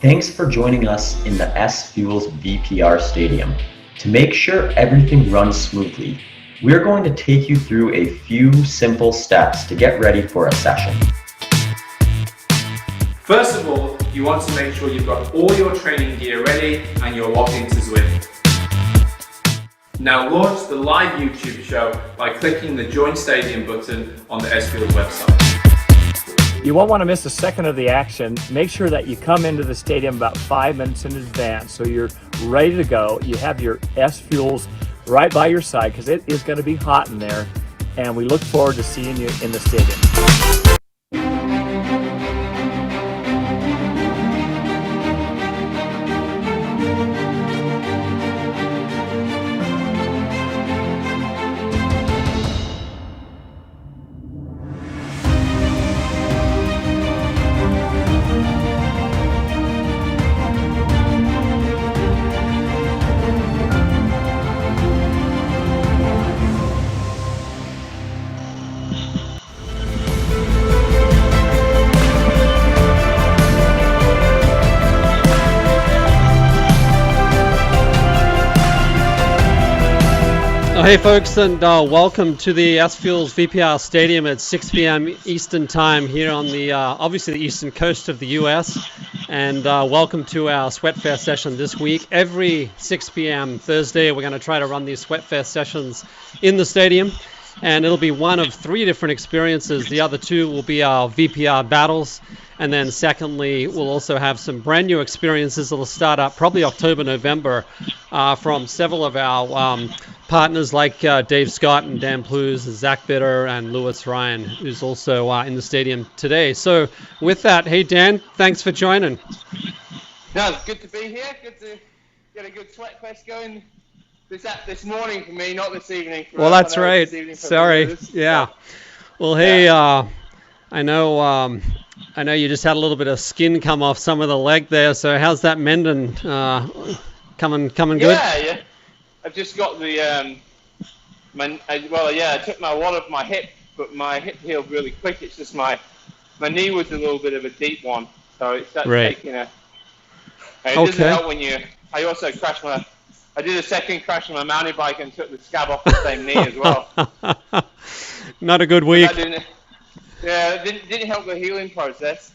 Thanks for joining us in the SFuels VPR Stadium. To make sure everything runs smoothly, we're going to take you through a few simple steps to get ready for a session. First of all, you want to make sure you've got all your training gear ready and you're logged into Zwift. Now launch the live YouTube show by clicking the Join Stadium button on the SFuels website. You won't want to miss a second of the action. Make sure that you come into the stadium about 5 minutes in advance so you're ready to go. You have your SFuels right by your side because it is going to be hot in there, and we look forward to seeing you in the stadium. Hey folks, and welcome to the SFuels VPR Stadium at 6 p.m. Eastern Time here on the obviously the eastern coast of the US, and welcome to our Sweatfest session this week. Every 6 p.m. Thursday we're going to try to run these Sweatfest sessions in the stadium, and it'll be one of 3 different experiences. The other 2 will be our VPR battles, and then secondly we'll also have some brand new experiences that'll start up probably October, November from several of our partners like Dave Scott and Dan Plews and Zach Bitter and Lewis Ryan, who's also in the stadium today. So with that, hey Dan, thanks for joining. No, it's good to be here. Good to get a good Sweatfest going this morning for me, not this evening. Well, that's right. Sorry. Yeah. Well, hey, I know you just had a little bit of skin come off some of the leg there. So how's that mending? Coming good? Yeah. I've just got the I took my wad off my hip, but my hip healed really quick. It's just my knee was a little bit of a deep one, so it's taking a. It doesn't help when you. I also I did a second crash on my mountain bike and took the scab off the same knee as well. Not a good week. It didn't help the healing process.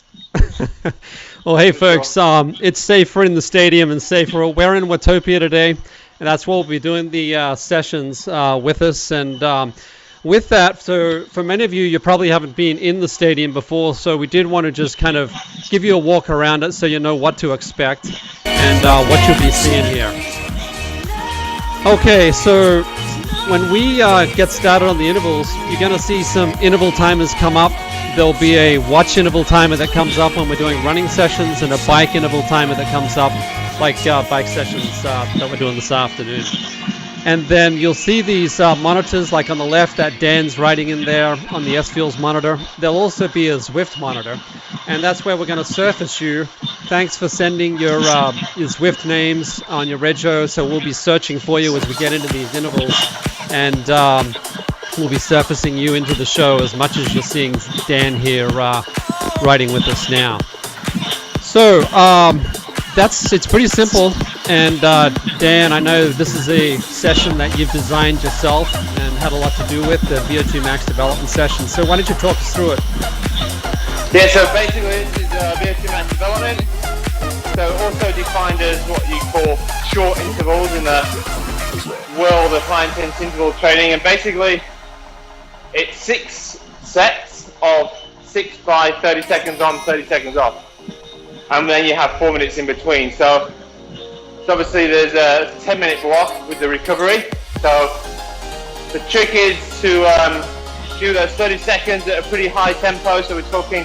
Well, hey folks, it's safer in the stadium and safer. We're in Watopia today. And that's what we'll be doing the sessions with us. And with that, so for many of you, you probably haven't been in the stadium before, so we did want to just kind of give you a walk around it so you know what to expect and what you'll be seeing here. Okay, so when we get started on the intervals, you're going to see some interval timers come up. There'll be a watch interval timer that comes up when we're doing running sessions and a bike interval timer that comes up, like bike sessions that we're doing this afternoon. And then you'll see these monitors, like on the left that Dan's writing in there on the SFuels monitor. There'll also be a Zwift monitor, and that's where we're going to surface you. Thanks for sending your Zwift names on your rego, so we'll be searching for you as we get into these intervals, and we'll be surfacing you into the show as much as you're seeing Dan here writing with us now. So it's pretty simple, and Dan, I know this is a session that you've designed yourself and had a lot to do with, the VO2 Max development session, so why don't you talk us through it? Yeah, so basically this is VO2 Max development, so also defined as what you call short intervals in the world of high intense interval training, and basically it's 6 sets of 6 by 30 seconds on, 30 seconds off. And then you have 4 minutes in between. So obviously there's a 10-minute block with the recovery. So the trick is to do those 30 seconds at a pretty high tempo. So we're talking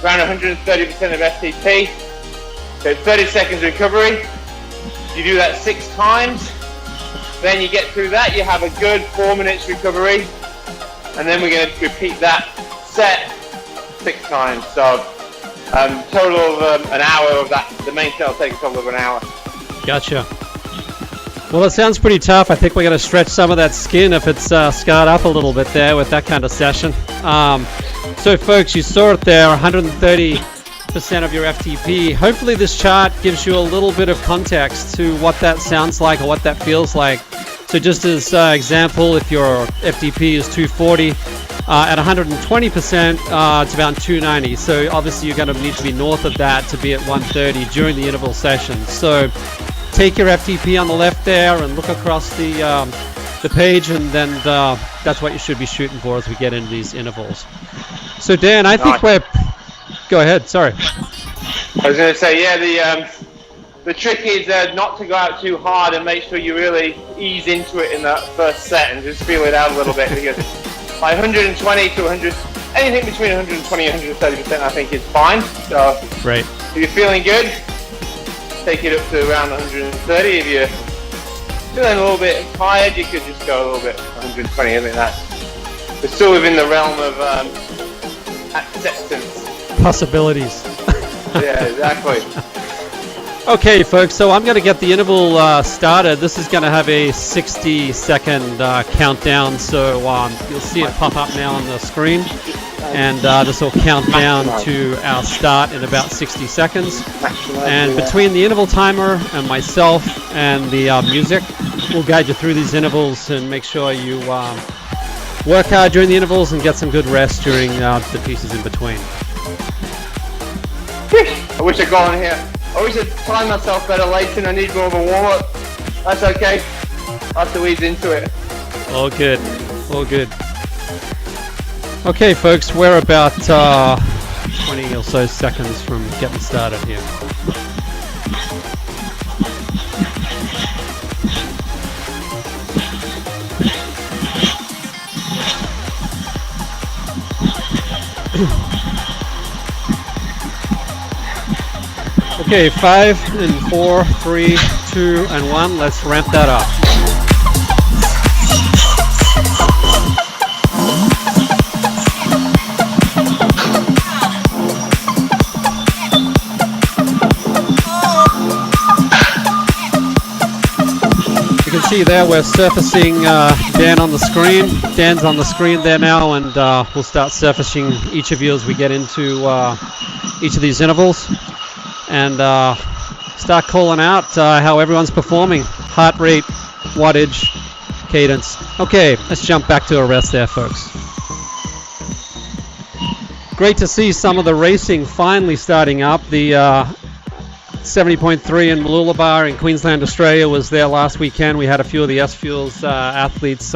around 130% of FTP. So 30 seconds recovery. You do that 6 times. Then you get through that, you have a good 4 minutes recovery. And then we're going to repeat that set 6 times. So total of an hour of that. The main set will take a total of an hour. Gotcha. Well, it sounds pretty tough. I think we're going to stretch some of that skin if it's scarred up a little bit there with that kind of session. So folks, you saw it there, 130% 100% of your FTP. Hopefully this chart gives you a little bit of context to what that sounds like or what that feels like. So just as example, if your FTP is 240, at 120%, it's about 290. So obviously you're going to need to be north of that to be at 130 during the interval session. So take your FTP on the left there and look across the page, and then that's what you should be shooting for as we get into these intervals. So Dan, I think we're... Go ahead, sorry. I was going to say, yeah, the trick is not to go out too hard and make sure you really ease into it in that first set and just feel it out a little bit, because by 120 to 100, anything between 120 and 130% I think is fine. So right. If you're feeling good, take it up to around 130. If you're feeling a little bit tired, you could just go a little bit 120. I think we're still within the realm of acceptance. Possibilities. Yeah, exactly. Okay, folks, so I'm going to get the interval started. This is going to have a 60-second countdown, so you'll see it pop up now on the screen, and this will count down to our start in about 60 seconds. And between the interval timer and myself and the music, we'll guide you through these intervals and make sure you work hard during the intervals and get some good rest during the pieces in between. I wish I'd gone here. I wish I'd timed myself better later and I need more of a warm-up. That's okay. I have to ease into it. All good. All good. Okay, folks, we're about 20 or so seconds from getting started here. Okay, 5 and 4, 3, 2 and 1. Let's ramp that up. You can see there we're surfacing Dan on the screen. Dan's on the screen there now, and we'll start surfacing each of you as we get into each of these intervals. And start calling out how everyone's performing. Heart rate, wattage, cadence. Okay, let's jump back to a rest there, folks. Great to see some of the racing finally starting up. The 70.3 in Mooloolaba in Queensland, Australia was there last weekend. We had a few of the SFuels athletes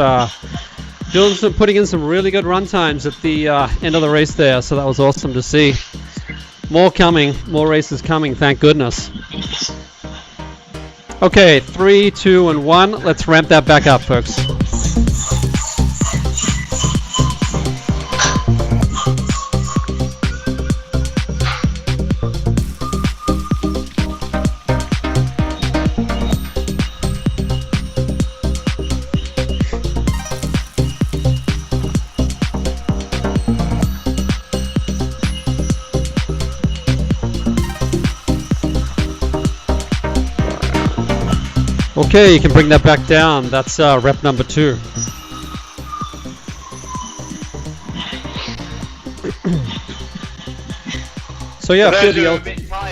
putting in some really good run times at the end of the race there, so that was awesome to see. More coming, more races coming, thank goodness. Okay, 3, 2, and 1. Let's ramp that back up, folks. Okay, you can bring that back down. That's rep number 2. So yeah,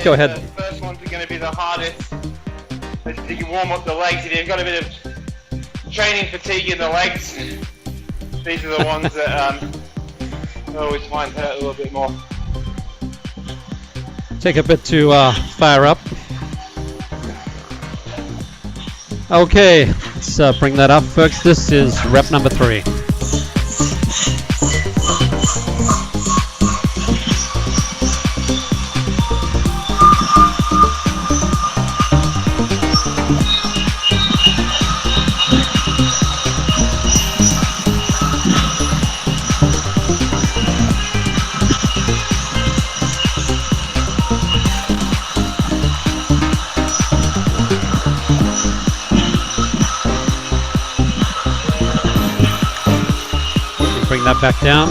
go ahead. The first ones are going to be the hardest. As you warm up the legs, if you've got a bit of training fatigue in the legs, these are the ones that I always find hurt a little bit more. Take a bit to fire up. Okay, let's bring that up, folks. This is rep number 3. Bring that back down.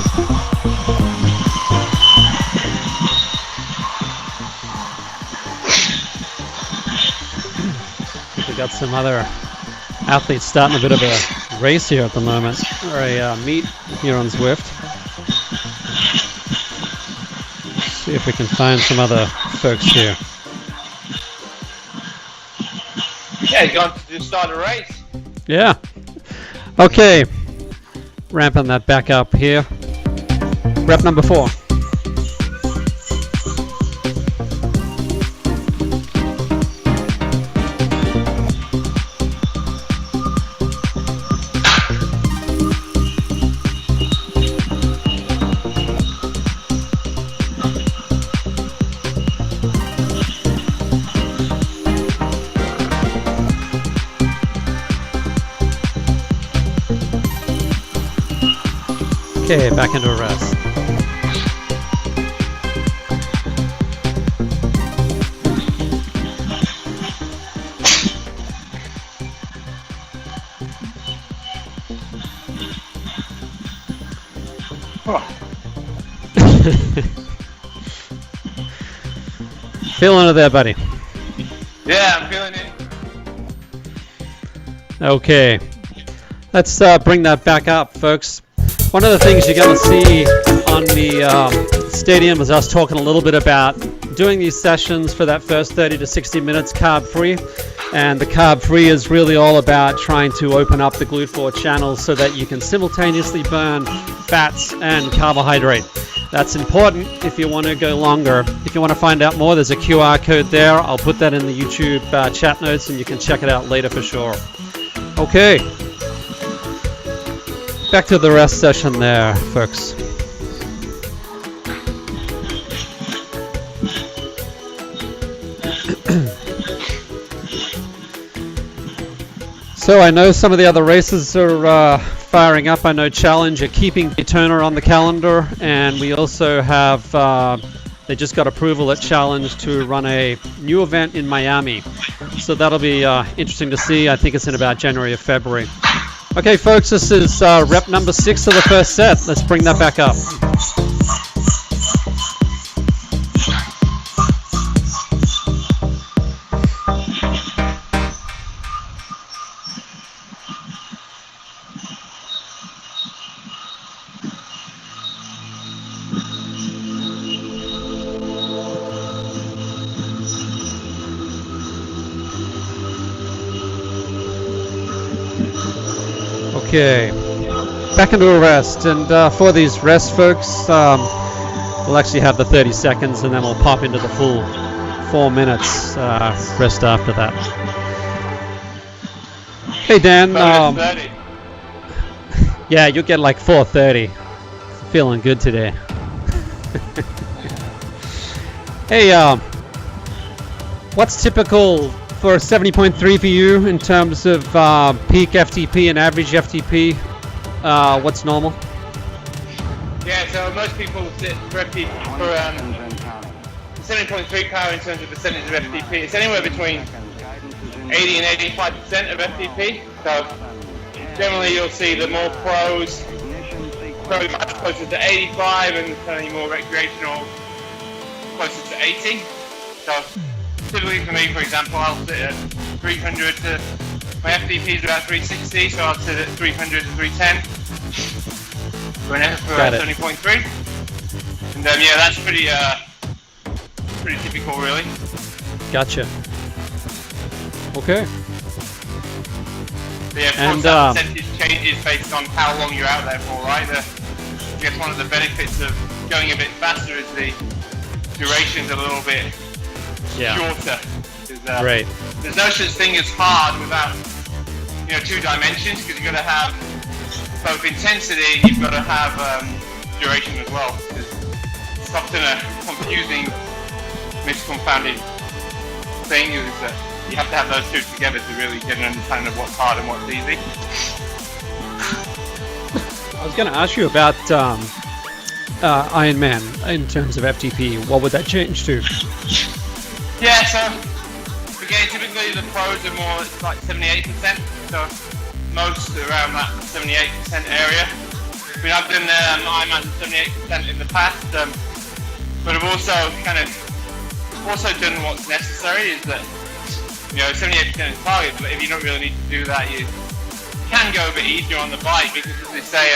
We got some other athletes starting a bit of a race here at the moment, or a meet here on Zwift. See if we can find some other folks here. Yeah, he's going to just start a race. Yeah. Okay. Ramping that back up here. Rep number 4. Okay, back into a rest. Feeling it there, buddy? Yeah, I'm feeling it. Okay, let's bring that back up, folks. One of the things you're going to see on the stadium is us talking a little bit about doing these sessions for that first 30 to 60 minutes carb-free. And the carb-free is really all about trying to open up the GLUT4 channels so that you can simultaneously burn fats and carbohydrate. That's important if you want to go longer. If you want to find out more, there's a QR code there. I'll put that in the YouTube chat notes and you can check it out later for sure. Okay. Back to the rest session there, folks. So I know some of the other races are firing up. I know Challenge are keeping Daytona on the calendar, and we also have, they just got approval at Challenge to run a new event in Miami. So that'll be interesting to see. I think it's in about January or February. Okay, folks, this is rep number 6 of the first set. Let's bring that back up. Okay, back into a rest, and for these rest, folks, we'll actually have the 30 seconds, and then we'll pop into the full 4 minutes rest after that. Hey Dan, yeah, you'll get like 4:30. Feeling good today. Hey, what's typical for 70.3 for you in terms of peak FTP and average FTP? What's normal? Yeah, so most people sit for FTP for 7.3 power in terms of percentage of FTP. It's anywhere between 80 and 85% of FTP. So generally you'll see the more pros probably much closer to 85 and kind of more recreational closer to 80. So typically for me, for example, I'll sit at 300 to, my FTP is about 360, so I'll sit at 300 to 310 for an FTP 70.3. And yeah, that's pretty typical really. Gotcha. Okay. So yeah, of course that percentage changes based on how long you're out there for, right? I guess one of the benefits of going a bit faster is the duration's a little bit shorter. Right. There's no such thing as hard without, two dimensions, because you've got to have both intensity and you've got to have duration as well. It's often a confusing, misconfounded thing is that you have to have those two together to really get an understanding of what's hard and what's easy. I was going to ask you about Ironman in terms of FTP. What would that change to? Yeah, so again, typically the pros are more like 78%, so most are around that 78% area. I mean, I've done Ironman 78% in the past, but I've also done what's necessary. Is that 78% is target, but if you don't really need to do that, you can go a bit easier on the bike, because as they say,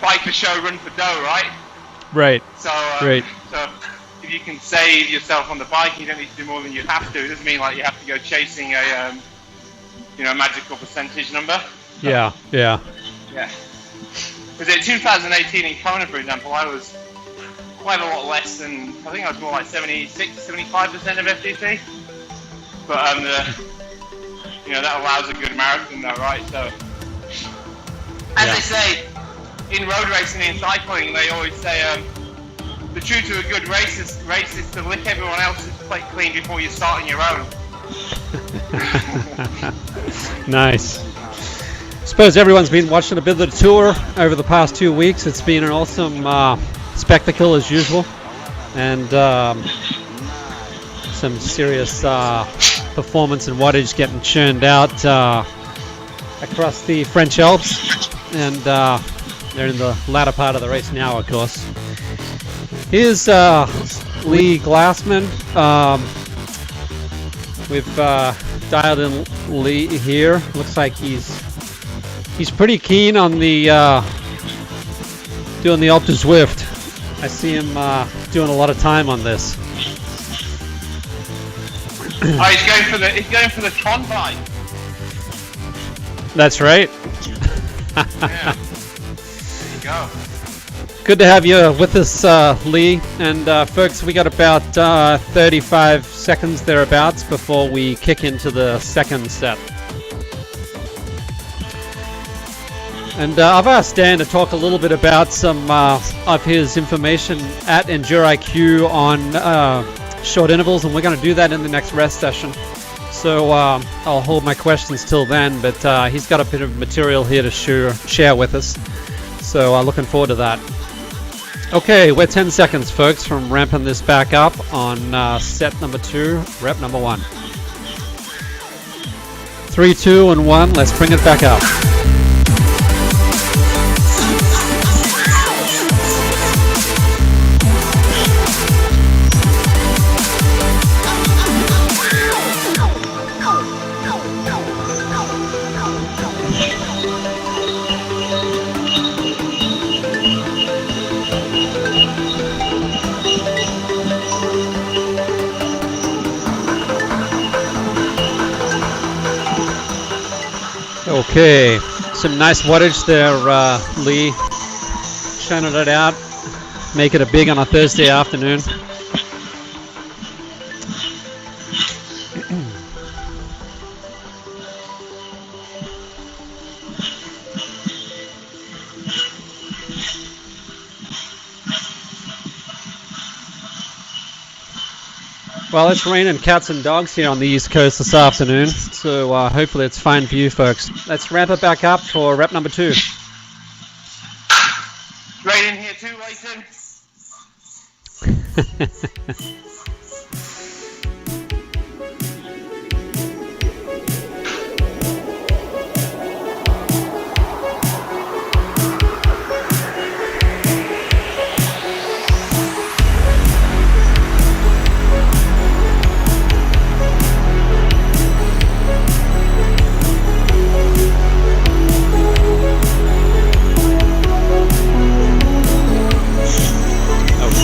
bike for show, run for dough, right? Right. So, Right. so if you can save yourself on the bike, you don't need to do more than you have to. It doesn't mean like you have to go chasing a, magical percentage number. Yeah. Yeah. Yeah. Because in 2018 in Kona, for example, I was quite a lot less than, I think I was more like 76, 75% of FTC. But, that allows a good marathon though, right? So, as they say, in road racing and cycling, they always say, the truth to a good race is to lick everyone else's plate clean before you start on your own. Nice. Suppose everyone's been watching a bit of the tour over the past 2 weeks. It's been an awesome spectacle as usual, and some serious performance and wattage getting churned out across the French Alps, and they're in the latter part of the race now, of course. Here's Lee Glassman. We've dialed in Lee here. Looks like he's pretty keen on the doing the Alpe Zwift. I see him doing a lot of time on this. Oh, he's going for the Tron bike. That's right. Yeah. There you go. Good to have you with us, Lee. And folks, we got about 35 seconds thereabouts before we kick into the second set. And I've asked Dan to talk a little bit about some of his information at EndureIQ on short intervals, and we're going to do that in the next rest session. So I'll hold my questions till then, but he's got a bit of material here to share with us. So looking forward to that. Okay, we're 10 seconds, folks, from ramping this back up on set number 2, rep number 1. 3, 2, and 1. Let's bring it back up. Okay, some nice wattage there, Lee. Shining it out, make it a big on a Thursday afternoon. Well, it's raining cats and dogs here on the East Coast this afternoon, so hopefully it's fine for you folks. Let's ramp it back up for rep number 2. Right in here too, Leighton.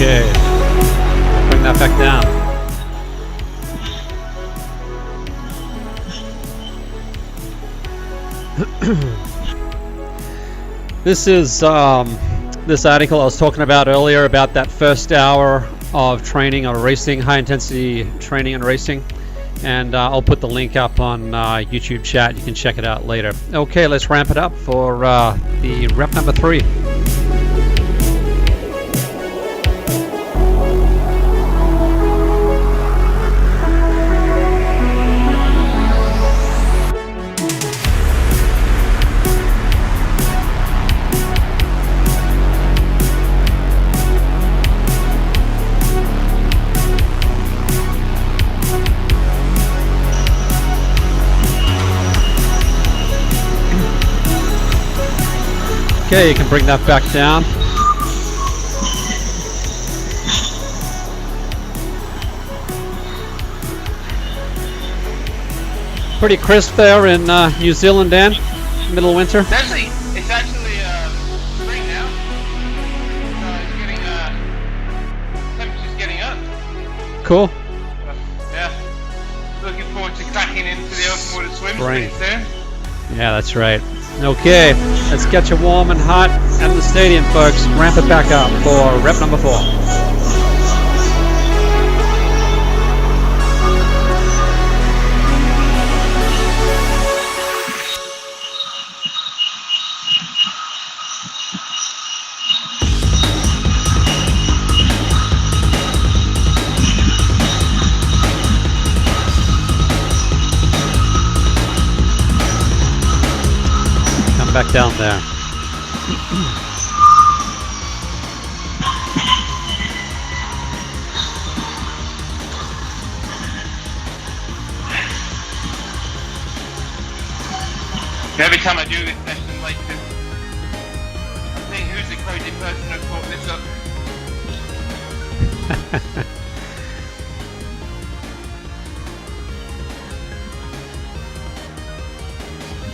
Okay, bring that back down. This is this article I was talking about earlier about that first hour of training or racing, high intensity training and racing, and I'll put the link up on YouTube chat. You can check it out later. Okay, let's ramp it up for the rep number 3. Okay, you can bring that back down. Pretty crisp there in New Zealand, Dan. Middle of winter. It's actually spring now. So it's getting cool. Yeah. Looking forward to cracking into the open water swims Spring. pretty soon. Yeah, that's right. Okay, let's get you warm and hot at the stadium, folks. Ramp it back up for rep number 4. Back down there. Every time I do this session, like to think who's the crazy person who brought this up.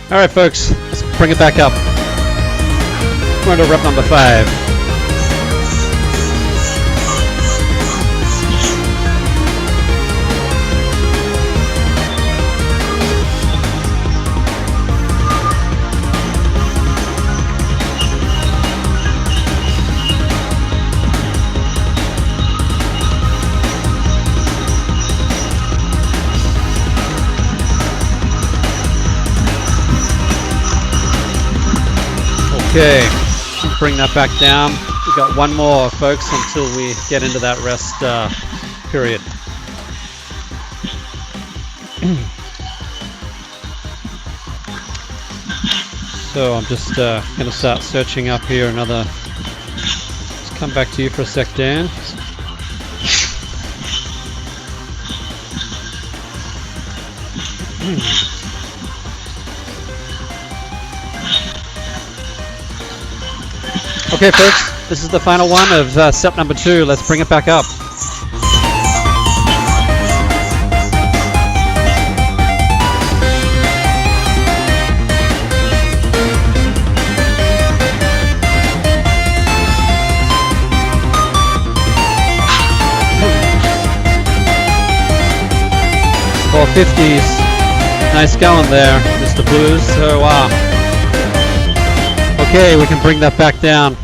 All right, folks, let's bring it back up. We're on to rep number 5. Okay, bring that back down. We've got one more, folks, until we get into that rest period. So I'm just going to start searching up here another. Let's come back to you for a sec, Dan. Okay, folks, this is the final one of step number 2. Let's bring it back up. .450s. Nice going there, Mr. Plews. So, okay, we can bring that back down.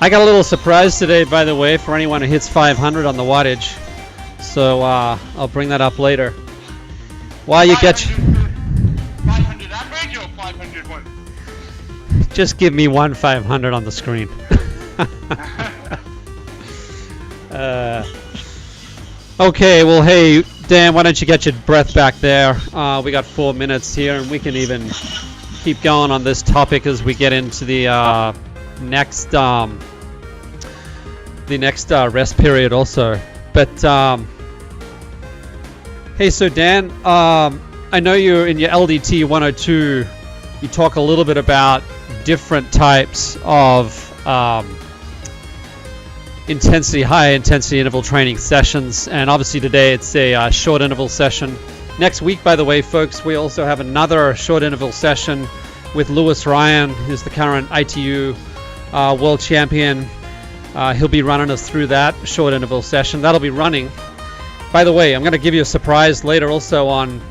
I got a little surprise today, by the way, for anyone who hits 500 on the wattage. So I'll bring that up later. While you get 500 average or 501? just give me one 500 on the screen. Okay, well, hey, Dan, why don't you get your breath back there? We got 4 minutes here, and we can even keep going on this topic as we get into the next rest period also. But hey, so Dan, I know you're in your LDT 102. You talk a little bit about different types of high intensity interval training sessions, and obviously today it's a short interval session. Next week, by the way, folks, we also have another short interval session with Lewis Ryan, who's the current ITU world champion. He'll be running us through that short interval session. That'll be running. By the way, I'm going to give you a surprise later also on,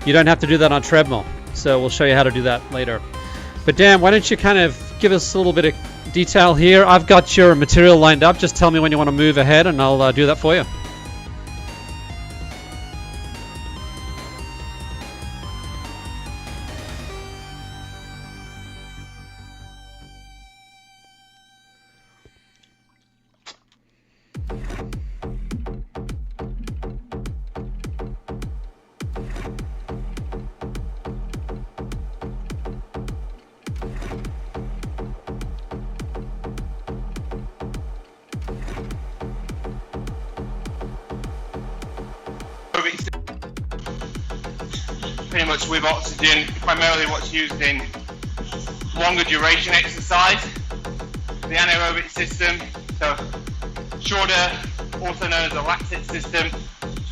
you don't have to do that on treadmill. So we'll show you how to do that later. But Dan, why don't you kind of give us a little bit of detail here. I've got your material lined up. Just tell me when you want to move ahead and I'll do that for you. Pretty much with oxygen, primarily what's used in longer duration exercise. The anaerobic system, so shorter, also known as a lactate system,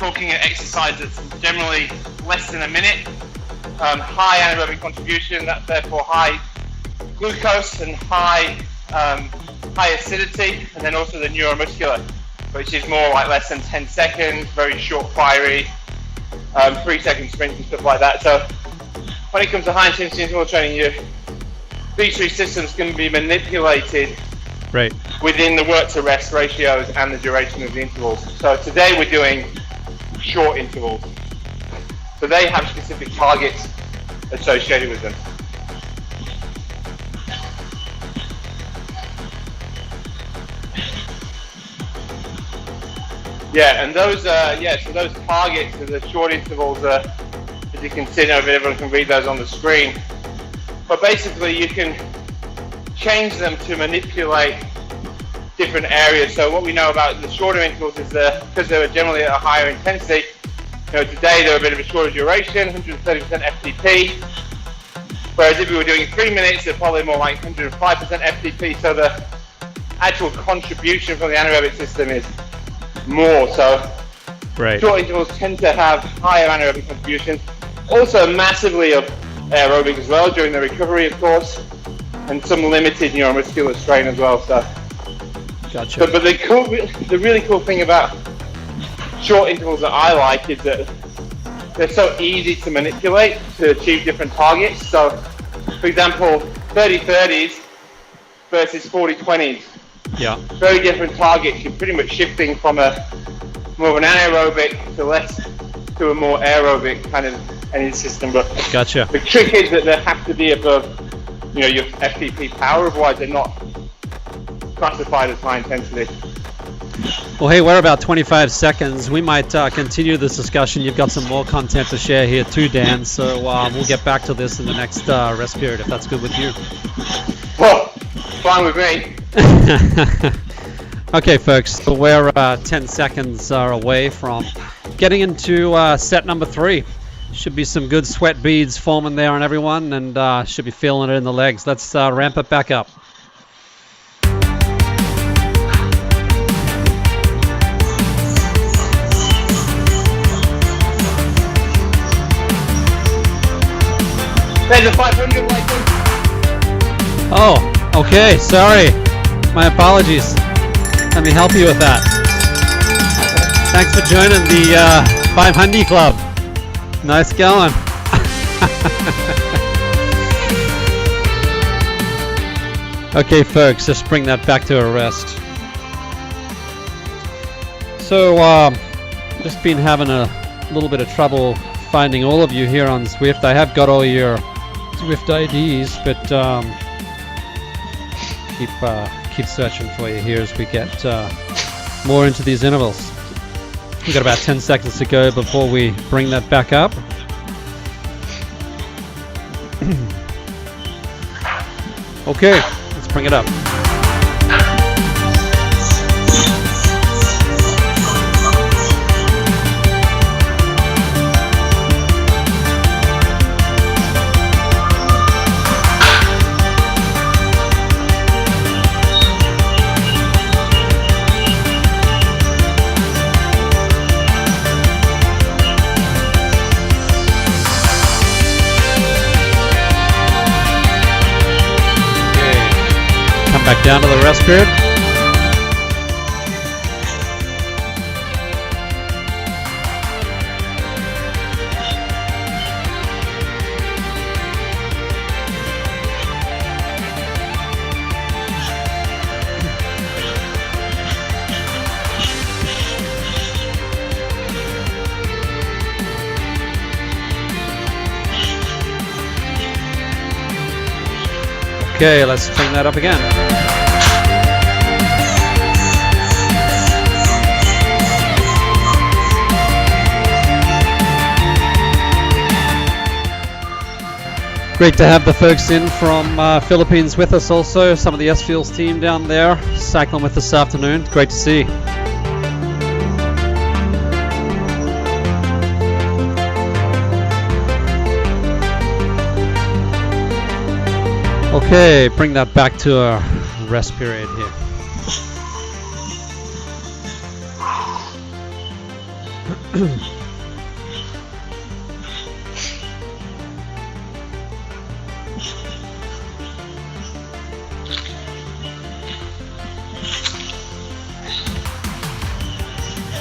talking at exercise that's generally less than a minute. High anaerobic contribution, that's therefore high glucose and high acidity, and then also the neuromuscular which is more like less than 10 seconds, very short fiery, 3-second sprints and stuff like that. So when it comes to high intensity interval training, these three systems can be manipulated within the work to rest ratios and the duration of the intervals. So today we're doing short intervals. So they have specific targets associated with them. Yeah, and those so those targets are the short intervals, as you can see now, everyone can read those on the screen. But basically you can change them to manipulate different areas. So what we know about the shorter intervals is because they were generally at a higher intensity, today they're a bit of a shorter duration, 130% FTP. Whereas if we were doing 3 minutes, they're probably more like 105% FTP. So the actual contribution from the anaerobic system is more. So short intervals tend to have higher anaerobic contribution. Also massively of aerobic as well during the recovery, of course, and some limited neuromuscular strain as well. So, gotcha. But the really cool thing about short intervals that I like is that they're so easy to manipulate to achieve different targets. So, for example, 30-30s versus 40-20s. Yeah. Very different targets. You're pretty much shifting from more of an anaerobic to a more aerobic kind of energy system. But gotcha. The trick is that they have to be above, your FTP power. Otherwise, they're not classified as high intensity. Well, hey, we're about 25 seconds. We might continue this discussion. You've got some more content to share here too, Dan. So we'll get back to this in the next rest period, if that's good with you. Well, fine with me. Okay, folks, so we're 10 seconds away from getting into set number 3. Should be some good sweat beads forming there on everyone, and should be feeling it in the legs. Let's ramp it back up. There's a 500 like this. Oh, okay, sorry. My apologies. Let me help you with that. Thanks for joining the 500 Club. Nice going. Okay, folks, just bring that back to a rest. So, just been having a little bit of trouble finding all of you here on Zwift. I have got all your Zwift IDs, but keep searching for you here as we get more into these intervals. We've got about 10 seconds to go before we bring that back up. Okay, let's bring it up. Back down to the rest period. Okay, let's bring that up again. Great to have the folks in from Philippines with us also. Some of the SFuels team down there cycling with this afternoon. Great to see. Okay, bring that back to a rest period here.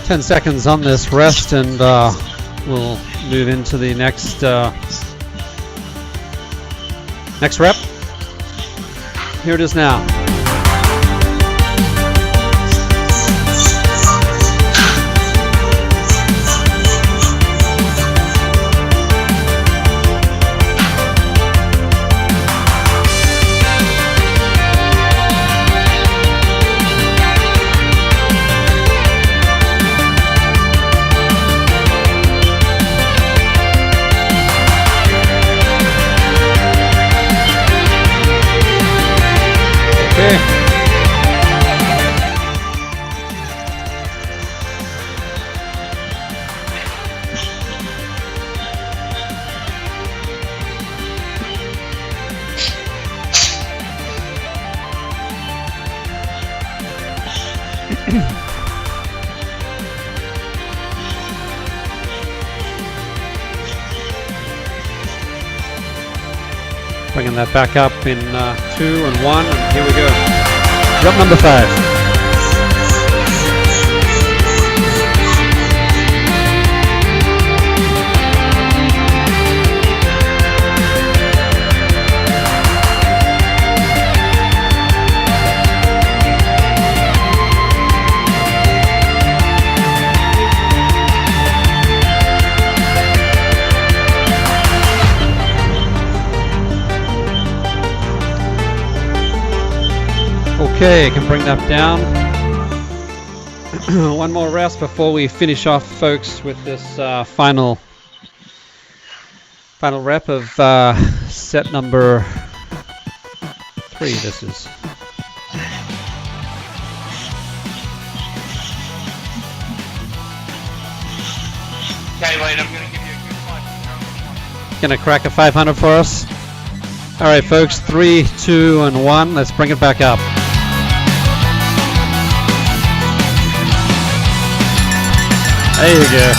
10 seconds on this rest, and we'll move into the next next rep. Here it is now. Bringing that back up in 2 and 1, and here we go. Rep number 5. Okay, can bring that down. One more rest before we finish off, folks, with this final rep of set number 3. This is. Okay, Wayne, I'm going to give you a good 500. Gonna crack a 500 for us. All right, folks, 3, 2, and 1. Let's bring it back up. There you go.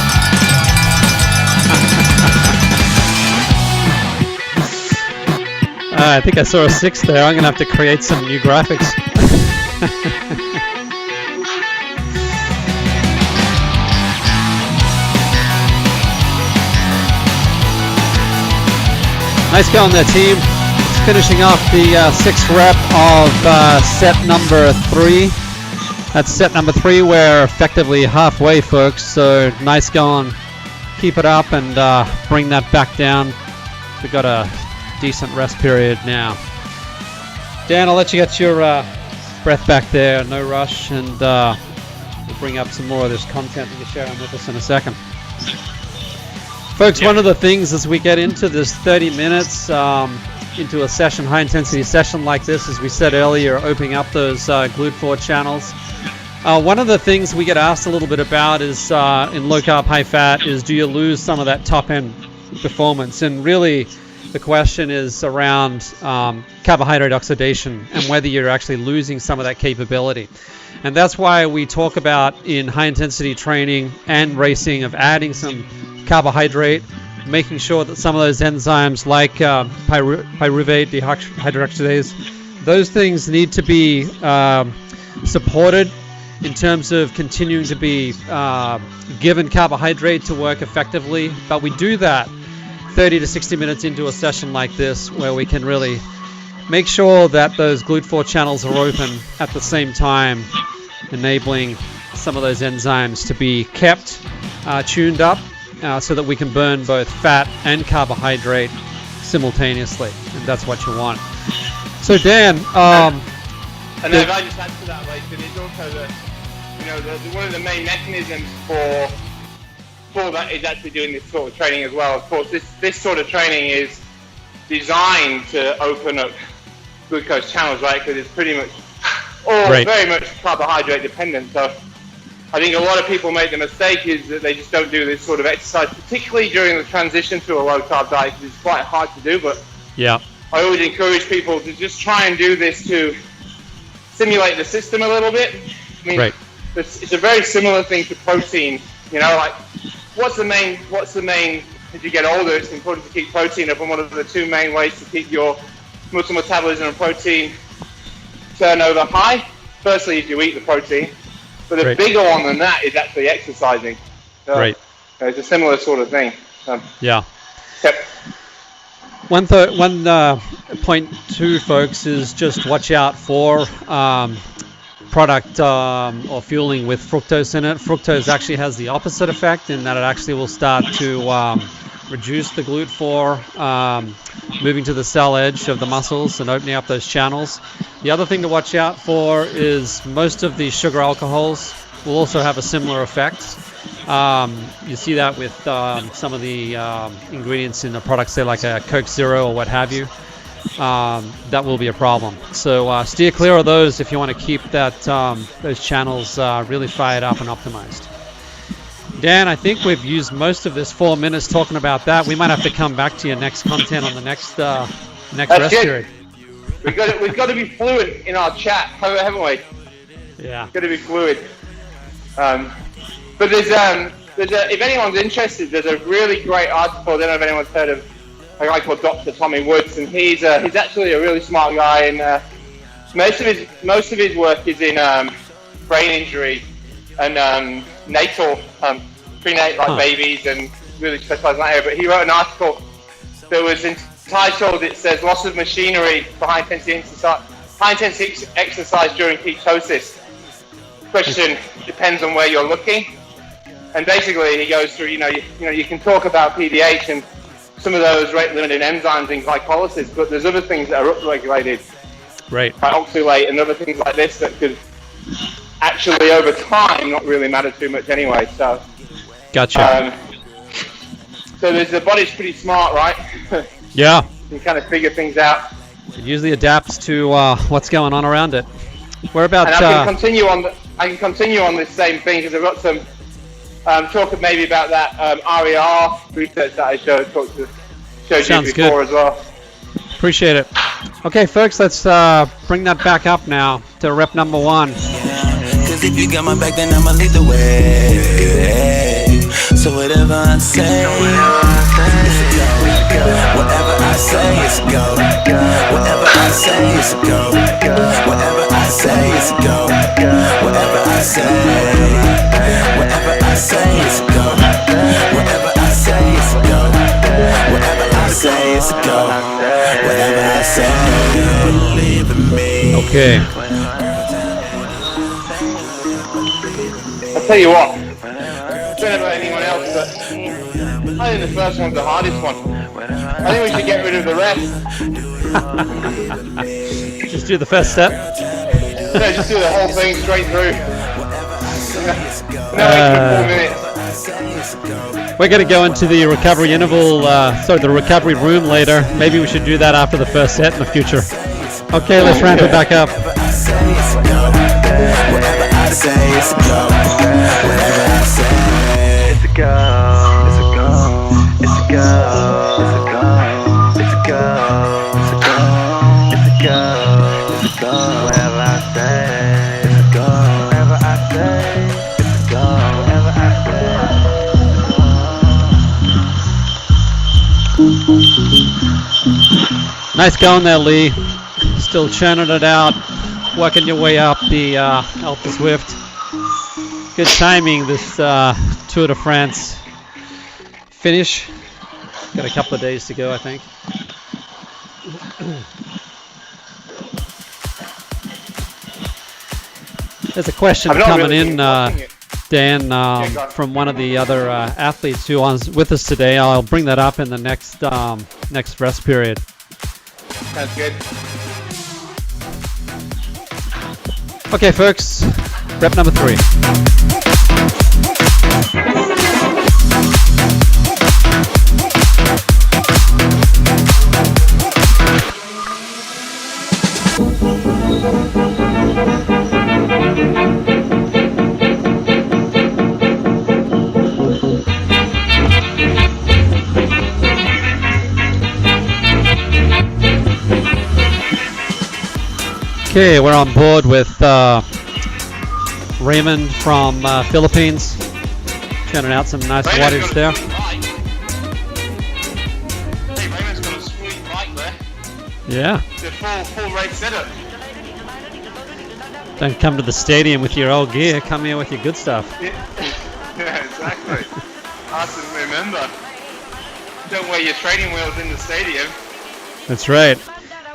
I think I saw a 6 there. I'm going to have to create some new graphics. Nice going there, team. Just finishing off the 6th rep of set number 3. That's set number 3. We're effectively halfway, folks, so nice going. Keep it up and bring that back down. We've got a decent rest period now. Dan, I'll let you get your breath back there, no rush, and we'll bring up some more of this content that you're sharing with us in a second. Folks, one of the things as we get into this 30 minutes into a session, high intensity session like this, as we said earlier, opening up those glute 4 channels. One of the things we get asked a little bit about is in low carb, high fat is, do you lose some of that top end performance? And really the question is around carbohydrate oxidation and whether you're actually losing some of that capability. And that's why we talk about in high intensity training and racing of adding some carbohydrate, making sure that some of those enzymes like pyruvate, dehydrogenase, those things need to be supported in terms of continuing to be given carbohydrate to work effectively. But we do that 30 to 60 minutes into a session like this, where we can really make sure that those GLUT4 channels are open at the same time, enabling some of those enzymes to be kept tuned up so that we can burn both fat and carbohydrate simultaneously, and that's what you want. So Dan, and if I just add to that, like, it's also one of the main mechanisms for that is actually doing this sort of training as well. Of course, this sort of training is designed to open up glucose channels, right? Because it's pretty much all very much carbohydrate dependent. So I think a lot of people make the mistake is that they just don't do this sort of exercise, particularly during the transition to a low carb diet, because it's quite hard to do. But yeah, I always encourage people to just try and do this to simulate the system a little bit. I mean, it's a very similar thing to protein. You know, like what's the main? As you get older, it's important to keep protein up, and one of the two main ways to keep your muscle metabolism and protein turnover high, firstly, is you eat the protein, But a Right. bigger one than that is actually exercising. So, Right. It's a similar sort of thing. Yeah. Yep. One point too, folks, is just watch out for product or fueling with fructose in it. Fructose actually has the opposite effect in that it actually will start to reduce the GLUT4, moving to the cell edge of the muscles and opening up those channels. The other thing to watch out for is most of the sugar alcohols will also have a similar effect. You see that with some of the ingredients in the products, say like a Coke Zero or what have you. That will be a problem. So steer clear of those if you want to keep that those channels really fired up and optimized. Dan, I think we've used most of this 4 minutes talking about that. We might have to come back to your next content on the next rest period. We've got to be fluid in our chat, haven't we? Yeah. Got to be fluid. But there's if anyone's interested, there's a really great article. I don't know if anyone's heard of a guy called Dr. Tommy Woods, and he's actually a really smart guy, and most of his work is in brain injury and natal, prenatal babies, and really specialised in that area. But he wrote an article that was entitled, it says, "Loss of Machinery for High Intensity Exercise During Ketosis." Question depends on where you're looking. And basically, he goes through, you can talk about PDH and some of those rate-limited enzymes in glycolysis, but there's other things that are upregulated, Right. by oxalate and other things like this that could actually, over time, not really matter too much anyway. So, Gotcha. So the body's pretty smart, right? Yeah. You kind of figure things out. It usually adapts to what's going on around it. Where about? And I can continue on this same thing because I've got some talk maybe about that RER research that I showed you before as well. Appreciate it. Okay, folks, let's bring that back up now to rep number 1. Cause if you got my back, then I'ma lead the way. So whatever I say, whatever I say, it's a go. Whatever I say, it's a go. Whatever I say, it's a go. Whatever I say, whatever I say, it's a go. Whatever I say, it's a go. Whatever I say, it's a go. Whatever I say, believe in me. Okay. I'll tell you what, I don't know about anyone else, but I think the first one's the hardest one. I think we should get rid of the rest. Just do the first step. No, just do the whole thing straight through. No extra 4 minutes. We're going to go into the recovery interval, the recovery room later. Maybe we should do that after the first set in the future. Okay, let's ramp it back up. Whatever I say, it's a go. Whatever I say, it's a go. It's a go. It's a go. It's a go. It's a go. It's a go. It's a go. It's a go. Whatever I say, it's a go. Whatever I say, it's a go. Whatever I say. Nice going there, Lee. Still churning it out, working your way up the Alpha Swift. Good timing this Tour de France finish. Got a couple of days to go, I think. There's a question coming in, Dan, from one of the other athletes who was with us today. I'll bring that up in the next rest period. Sounds good. Okay, folks, rep number 3. Okay, we're on board with Raymond from Philippines, turning out some nice wattage there. Hey, Raymond's got a sweet bike there. Yeah. The full race setup. Don't come to the stadium with your old gear. Come here with your good stuff. Yeah, exactly. Hard to remember. Don't wear your training wheels in the stadium. That's right.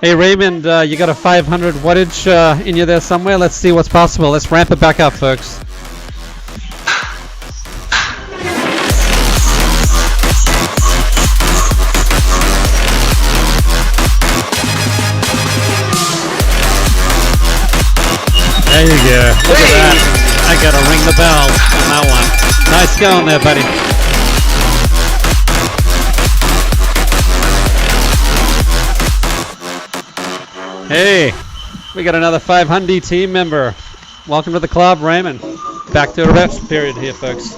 Hey Raymond, you got a 500 wattage in you there somewhere? Let's see what's possible. Let's ramp it back up, folks. There you go. Look at that. I gotta ring the bell on that one. Nice going there, buddy. Hey, we got another 500 team member. Welcome to the club, Raymond. Back to a rest period here, folks.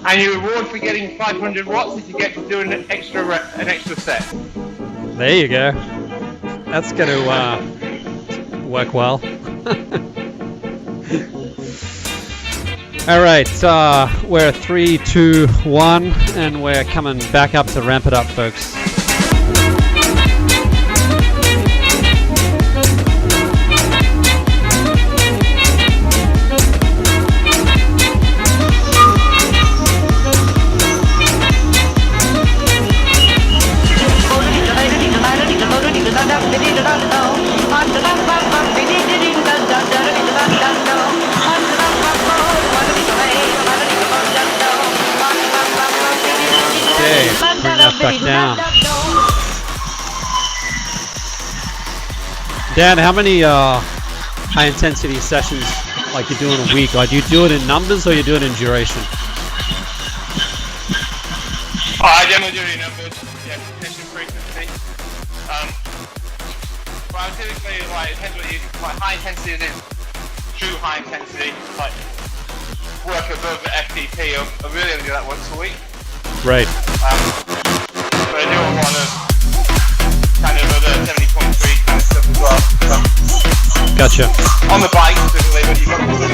And your reward for getting 500 watts is you get to do an extra set. There you go. That's going to work well. All right, we're 3, 2, 1, and we're coming back up to ramp it up, folks. Okay, bring that back down. Dan, how many high intensity sessions like you do in a week? Like, do you do it in numbers or you do it in duration? I generally do it in numbers, yeah, session frequency. But I'm typically like, it depends what you like high intensity is true high intensity, like work above the FTP. I really only do that once a week. Right. But I do a lot of kind of other 70.3 kind of stuff as well. So, Gotcha. on the bike specifically, but you've got to do it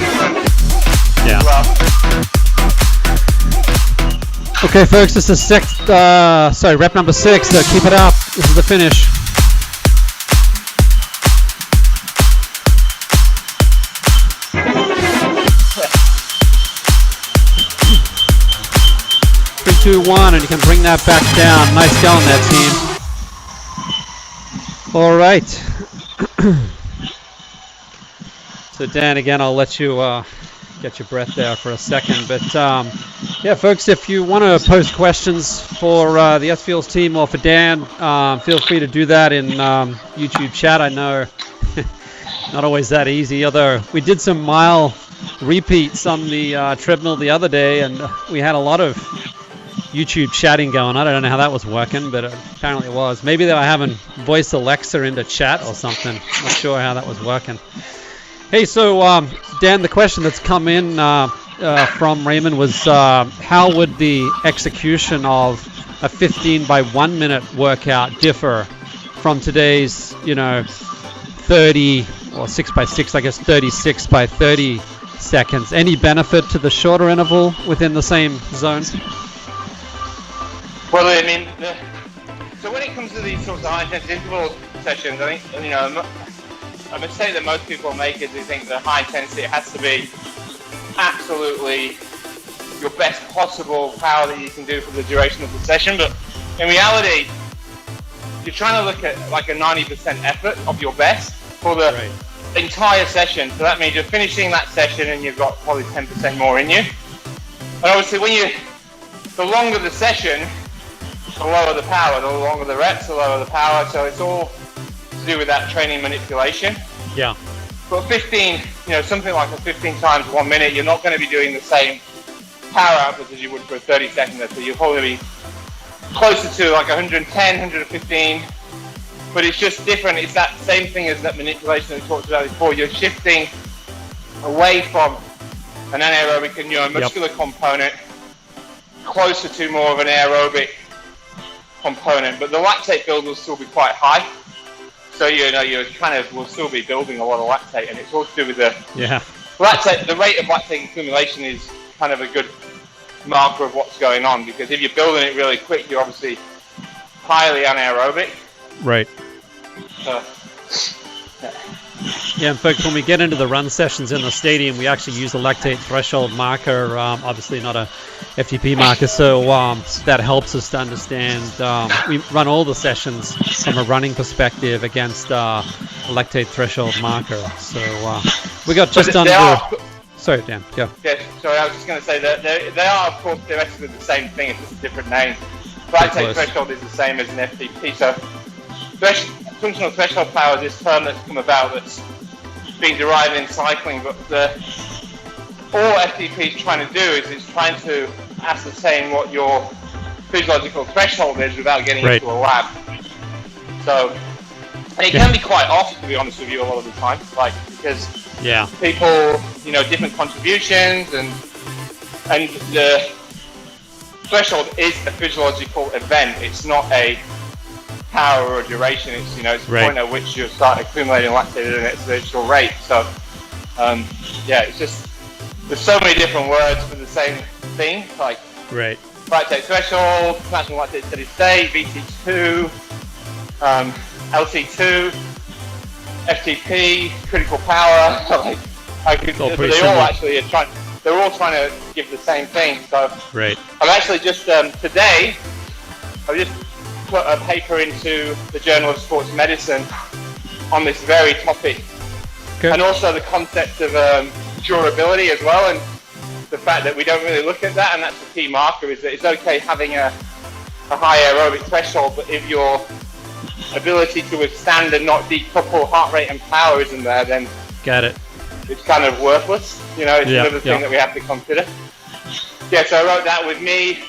Yeah. as well. Okay, folks, this is rep number 6. So keep it up. This is the finish. Three, 2, 1, and you can bring that back down. Nice going there, team. All right. So Dan, again, I'll let you get your breath there for a second. But yeah, folks, if you want to post questions for the SFuels team or for Dan, feel free to do that in YouTube chat. I know not always that easy, although we did some mile repeats on the treadmill the other day, and we had a lot of YouTube chatting going on. I don't know how that was working, but apparently it was. Maybe they were having voice Alexa into chat or something. Not sure how that was working. Hey, so Dan, the question that's come in from Raymond was how would the execution of a 15 by 1 minute workout differ from today's, 30 or 6 by 6, I guess 36 by 30 seconds? Any benefit to the shorter interval within the same zone? Well, I mean, so when it comes to these sorts of high-intensity interval sessions, I think, a mistake that most people make is they think that high intensity has to be absolutely your best possible power that you can do for the duration of the session. But in reality, you're trying to look at like a 90% effort of your best for the entire session. So that means you're finishing that session and you've got probably 10% more in you. And obviously, the longer the session, the lower the power. The longer the reps, the lower the power. So it's all to do with that training manipulation. Yeah. But 15, something like a 15 times 1 minute, you're not going to be doing the same power output as you would for a 30 second. So you'll probably be closer to like 110, 115. But it's just different. It's that same thing as that manipulation that we talked about before. You're shifting away from an anaerobic and neuromuscular component closer to more of an aerobic component. But the lactate build will still be quite high. So you're kind of will still be building a lot of lactate, and it's all to do with the lactate. The rate of lactate accumulation is kind of a good marker of what's going on, because if you're building it really quick, you're obviously highly anaerobic. Right. Yeah, in fact, when we get into the run sessions in the stadium, we actually use a lactate threshold marker, obviously not a FTP marker, so that helps us to understand. We run all the sessions from a running perspective against a lactate threshold marker. So we got just under... Sorry, Dan, go. Yeah, sorry, I was just going to say that they are, of course, theoretically the same thing, it's just a different name. Lactate threshold is the same as an FTP, so functional threshold power is this term that's come about that's been derived in cycling, but all FTP is trying to do is it's trying to ascertain what your physiological threshold is without getting into a lab. So, and it can be quite off, to be honest with you, a lot of the time, like, because people, you know, different contributions, and the threshold is a physiological event. It's not a power or duration. It's, you know, it's the point at which you start accumulating lactate at an exponential rate. So, yeah, it's just, there's so many different words for the same thing, like lactate threshold, maximum lactate steady state, VT2, LC2, FTP, critical power. They all actually are trying. They're all trying to give the same thing. So I've actually just today, I've just put a paper into the Journal of Sports Medicine on this very topic, and also the concept of durability as well, and the fact that we don't really look at that, and that's the key marker, is that it's okay having a high aerobic threshold, but if your ability to withstand and not decouple heart rate and power isn't there, then it's kind of worthless. You know, it's another thing that we have to consider. Yeah, so I wrote that with me,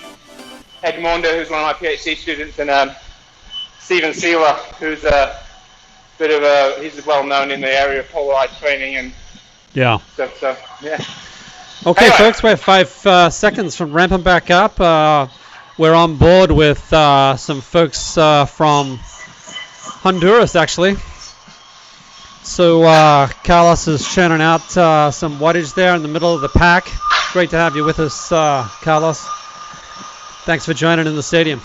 Ed Maunder, who's one of my PhD students, and Stephen Seeler, who's a bit of he's well known in the area of polarized training and stuff. So yeah. Okay, anyway, folks, we have 5 seconds from ramping back up. We're on board with some folks from Honduras, actually. So Carlos is churning out some wattage there in the middle of the pack. Great to have you with us, Carlos. Thanks for joining in the stadium.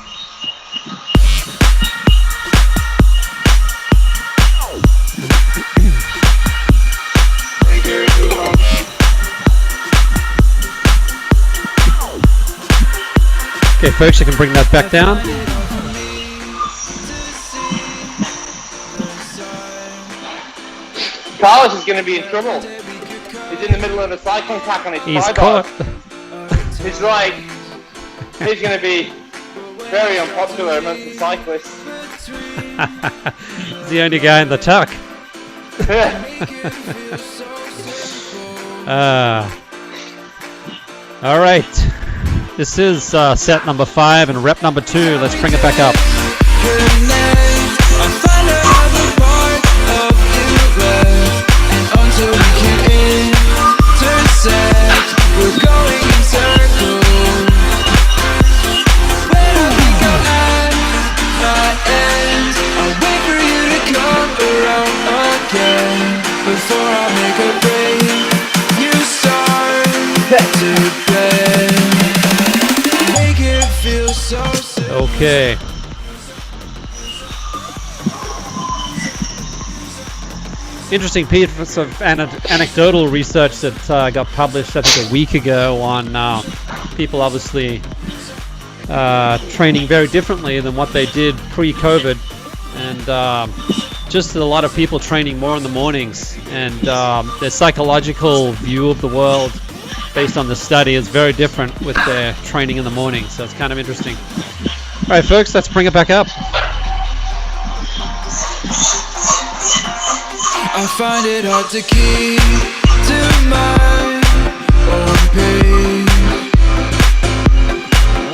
Okay, folks, you can bring that back down. Carlos is going to be in trouble. He's in the middle of a cycling pack on his tripod. He's like, he's going to be very unpopular amongst the cyclists. He's the only guy in the tuck. All right. This is set number 5 and rep number 2. Let's bring it back up. We're going in circles. When I think I'm at my end, I'll wait for you to come around again. Before I make a break, you start to bend. Make it feel so simple. Okay. Interesting piece of anecdotal research that got published, I think, a week ago on people obviously training very differently than what they did pre-COVID, and just a lot of people training more in the mornings, and their psychological view of the world based on the study is very different with their training in the morning, so it's kind of interesting. All right, folks, let's bring it back up. I find it hard to keep to my own pace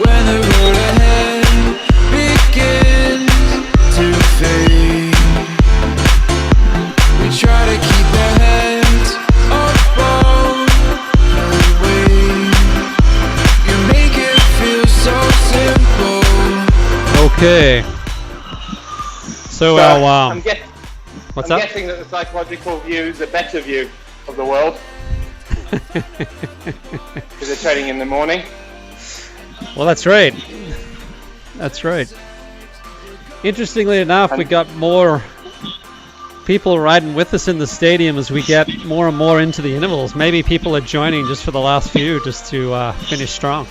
when the road ahead begins to fade. We try to keep our heads above the wave. You make it feel so simple. Okay. So I'm guessing that the psychological view is a better view of the world because they're training in the morning. Well, that's right. That's right. Interestingly enough, we got more people riding with us in the stadium as we get more and more into the intervals. Maybe people are joining just for the last few, just to finish strong.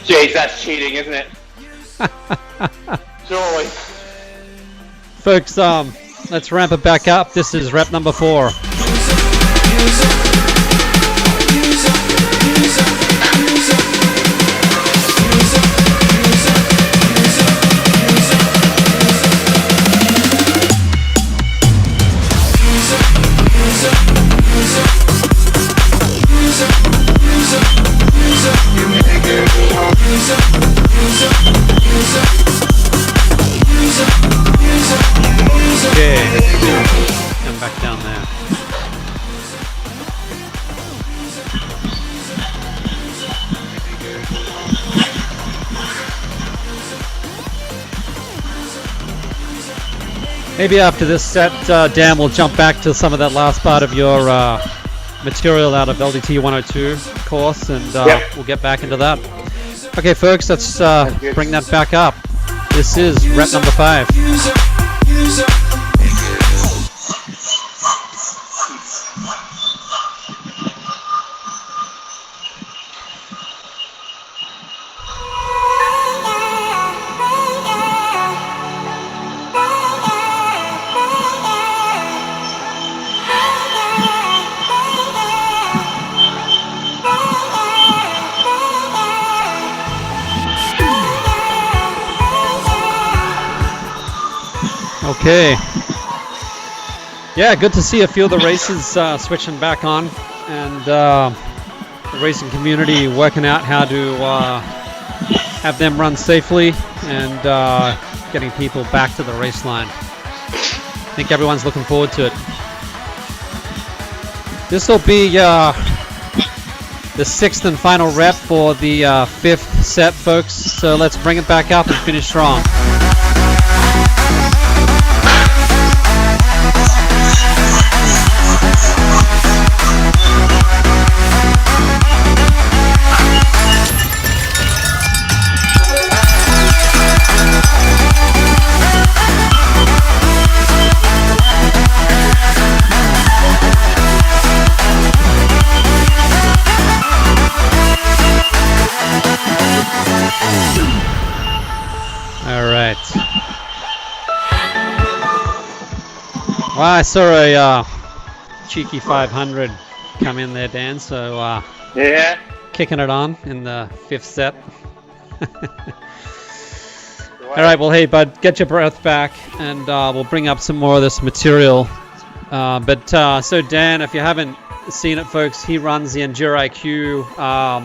Jeez, that's cheating, isn't it? Surely. Folks, let's ramp it back up. This is rep number 4. Okay, come back down there. Maybe after this set, Dan, we'll jump back to some of that last part of your material out of LDT 102 course, and we'll get back into that. Okay, folks, let's bring that back up. This is rep number 5. Okay. Yeah, good to see a few of the races switching back on, and the racing community working out how to have them run safely and getting people back to the race line. I think everyone's looking forward to it. This will be the 6th and final rep for the 5th set, folks. So let's bring it back up and finish strong. Well, I saw a cheeky 500 come in there, Dan, so Yeah. kicking it on in the 5th set. All right, well, hey, bud, get your breath back, and we'll bring up some more of this material. So Dan, if you haven't seen it, folks, he runs the Enduro IQ,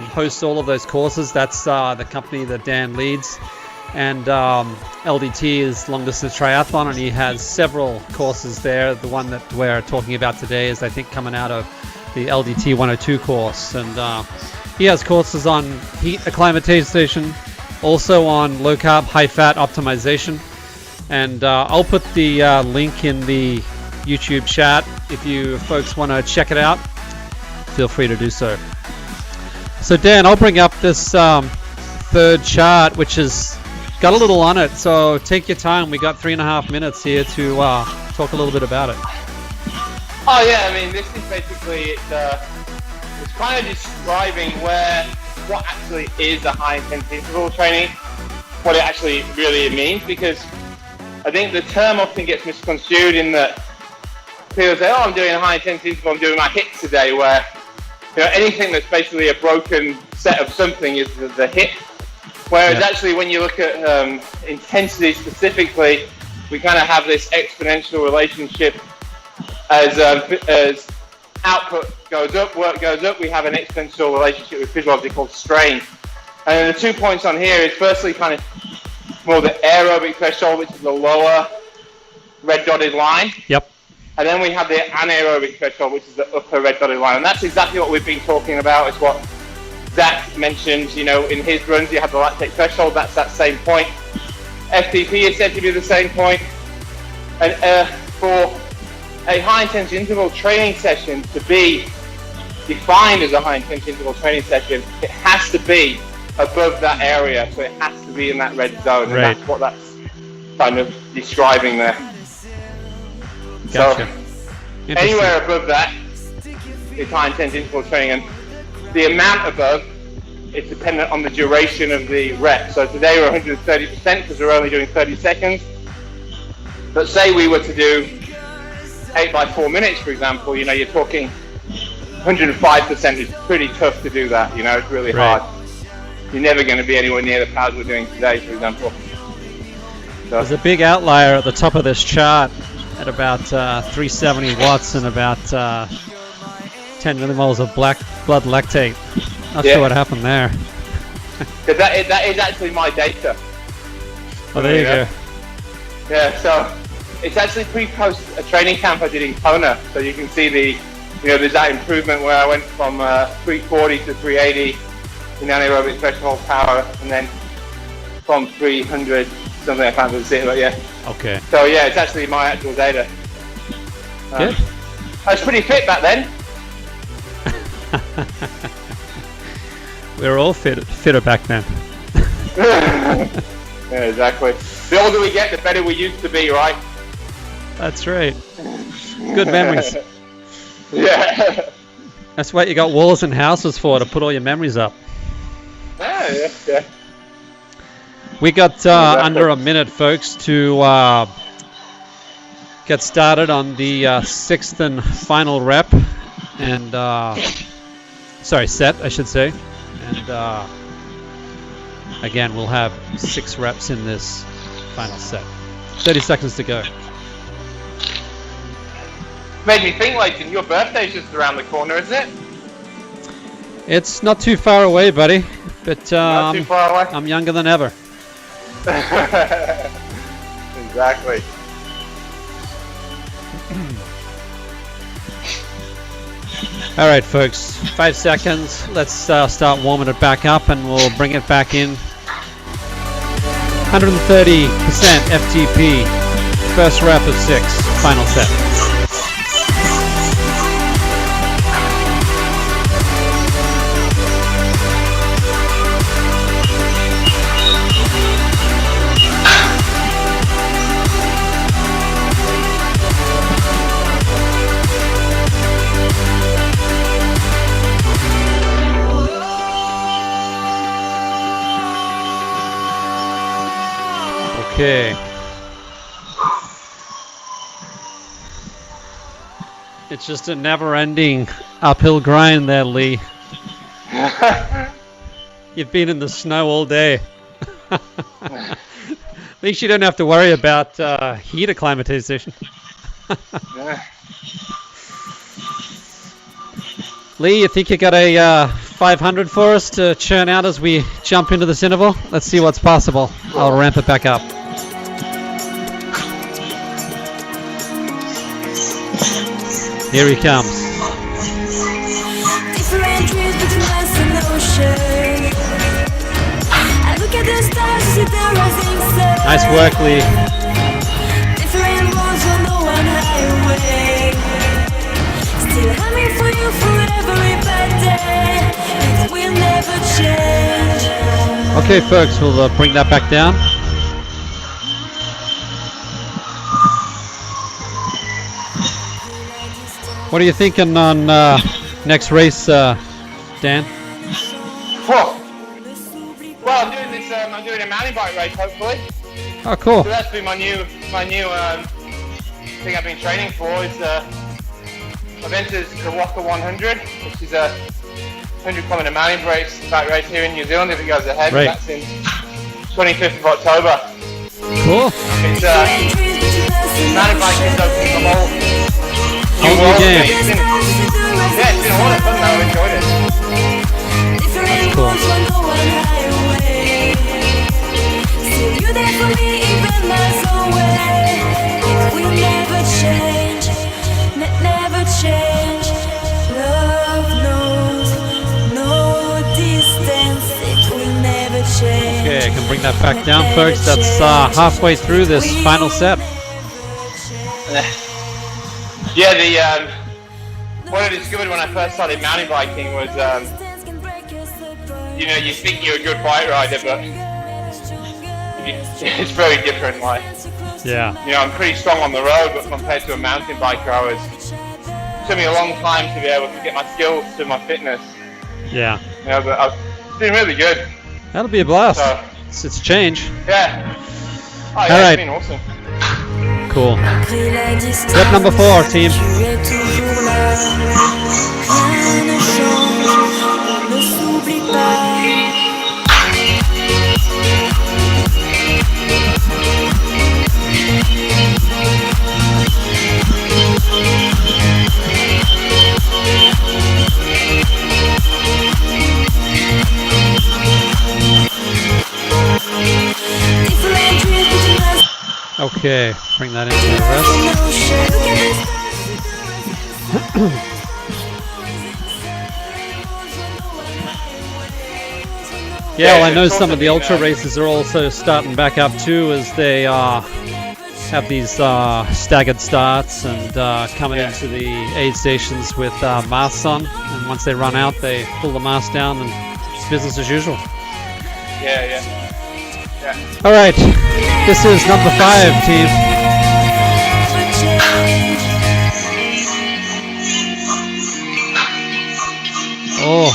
hosts all of those courses. That's the company that Dan leads. And LDT is Long Distance Triathlon, and he has several courses there. The one that we're talking about today is, I think, coming out of the LDT 102 course. And he has courses on heat acclimatization, also on low carb, high fat optimization. And I'll put the link in the YouTube chat. If you folks want to check it out, feel free to do so. So Dan, I'll bring up this 3rd chart, which is got a little on it, so take your time. We got 3.5 minutes here to talk a little bit about it. Oh yeah, I mean, this is basically it's kind of describing what actually is a high intensity interval training, what it actually really means, because I think the term often gets misconstrued in that people say, "Oh, I'm doing a high intensity interval, I'm doing my HIIT today," where anything that's basically a broken set of something is the HIIT. Whereas actually, when you look at intensity specifically, we kind of have this exponential relationship. As output goes up, work goes up, we have an exponential relationship with physiology called strain. And the 2 points on here is firstly kind of more the aerobic threshold, which is the lower red dotted line. Yep. And then we have the anaerobic threshold, which is the upper red dotted line. And that's exactly what we've been talking about. It's what Zach mentioned, in his runs, you have the lactate threshold, that's that same point. FTP is said to be the same point. And for a high-intensity interval training session to be defined as a high-intensity interval training session, it has to be above that area, so it has to be in that red zone, and Right. that's what that's kind of describing there. Gotcha. So Interesting. anywhere above that is high intense interval training, and the amount above is dependent on the duration of the rep. So today we're 130% because we're only doing 30 seconds. But say we were to do 8 by 4 minutes, for example, you know, you're talking 105% is pretty tough to do that, you know, it's really Right. hard. You're never going to be anywhere near the powers we're doing today, for example. So, There's a big outlier at the top of this chart at about 370 watts and about 10 millimoles of black blood lactate. Not Yeah. sure what happened there. that is actually my data. Oh, there you go. Yeah, so it's actually pretty close to a training camp I did in Kona. So you can see there's that improvement where I went from 340 to 380 in anaerobic threshold power, and then from 300 something, I can't really see it, but yeah. Okay. So yeah, it's actually my actual data. Good. I was pretty fit back then. We were all fitter back then. Yeah, exactly. The older we get, the better we used to be, right? That's right. Good memories. Yeah. That's what you got walls and houses for, to put all your memories up. Yeah. We got under a minute, folks, to get started on the 6th and final rep, and set, I should say. And again, we'll have 6 reps in this final set. 30 seconds to go. Made me think, Leighton, your birthday's just around the corner, isn't it? It's not too far away, buddy, but Not too far away. I'm younger than ever. Exactly. All right, folks, 5 seconds. Let's start warming it back up, and we'll bring it back in. 130% FTP. First rep of 6. Final set. Okay. It's just a never-ending uphill grind there, Lee. You've been in the snow all day. At least you don't have to worry about heat acclimatization. Lee, you think you got a 500 for us to churn out as we jump into this interval? Let's see what's possible. I'll ramp it back up. Here he comes. Different dreams between us and ocean. I look at the stars, see the rising sun. Nice work, Lee. Different roads on the one highway. Still humming for you for every bad day. It will never change. Okay, folks, we'll bring that back down. What are you thinking on next race, Dan? Well, I'm doing this. I'm doing a mountain bike race, hopefully. Oh, cool. So that's been my new thing I've been training for. Is I've entered the Waka 100, which is a 100-kilometer mountain bike race here in New Zealand. If it goes ahead, Right. That's in 25th of October. Cool. It's mountain biking is open the whole Whole new game. It's been a lot of fun though. I enjoyed it. Different cool. roads on the one highway. Still you there for me even miles away. It will never change, never change. Love knows no distance. It will never change. Okay, I can bring that back down, folks. That's halfway through this final set. Yeah, what I discovered when I first started mountain biking was you know, you think you're a good bike rider, but it's very different. Like, Yeah. you know, I'm pretty strong on the road, but compared to a mountain biker, it took me a long time to be able to get my skills to my fitness. Yeah. You know, but I was doing really good. That'll be a blast. So, It's a change. yeah. Oh, yeah, All right. It's been awesome. Cool. Step number 4, team. Okay, bring that into the rest. Yeah, well, I know some of the ultra races are also starting back up too, as they have these staggered starts and coming into the aid stations with masks on. And once they run out, they pull the mask down, and it's business as usual. Yeah. All right, this is number 5, team. Oh,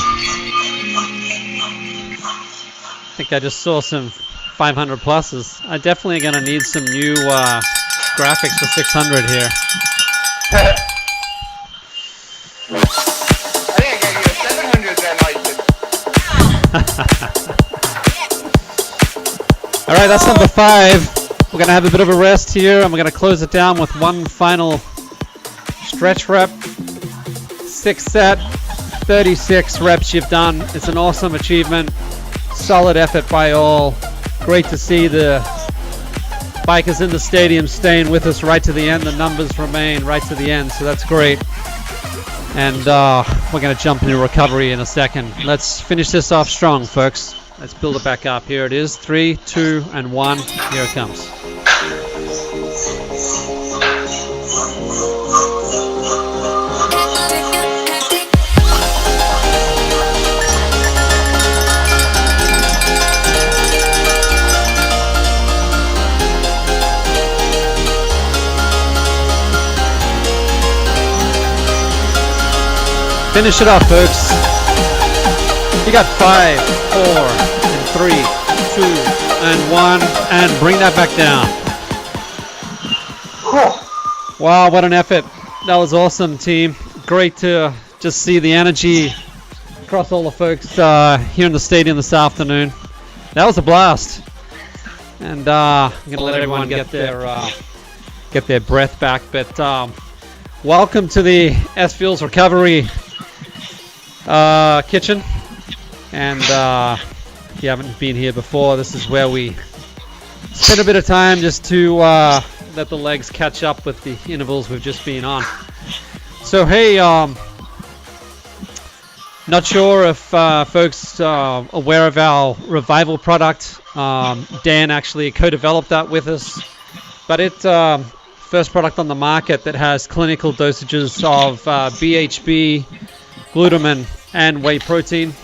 I think I just saw some 500 pluses. I definitely gonna need some new graphics for 600 here. I think I gave you a 700 then, Nathan. All right, that's number 5. We're gonna have a bit of a rest here, and we're gonna close it down with one final stretch rep. 6 set, 36 reps you've done. It's an awesome achievement. Solid effort by all. Great to see the bikers in the stadium staying with us right to the end. The numbers remain right to the end, so that's great. And we're gonna jump into recovery in a second. Let's finish this off strong, folks. Let's build it back up. Here it is. 3, 2, and 1. Here it comes. Finish it off, folks. You got 5, 4, and 3, 2, and 1, and bring that back down. Wow, what an effort. That was awesome, team. Great to just see the energy across all the folks here in the stadium this afternoon. That was a blast. And I'm going to let everyone get their breath back. But welcome to the SFuels Recovery kitchen. And if you haven't been here before, this is where we spend a bit of time just to let the legs catch up with the intervals we've just been on. So hey, not sure if folks are aware of our Revival product. Dan actually co-developed that with us, but it's first product on the market that has clinical dosages of BHB, glutamine, and whey protein.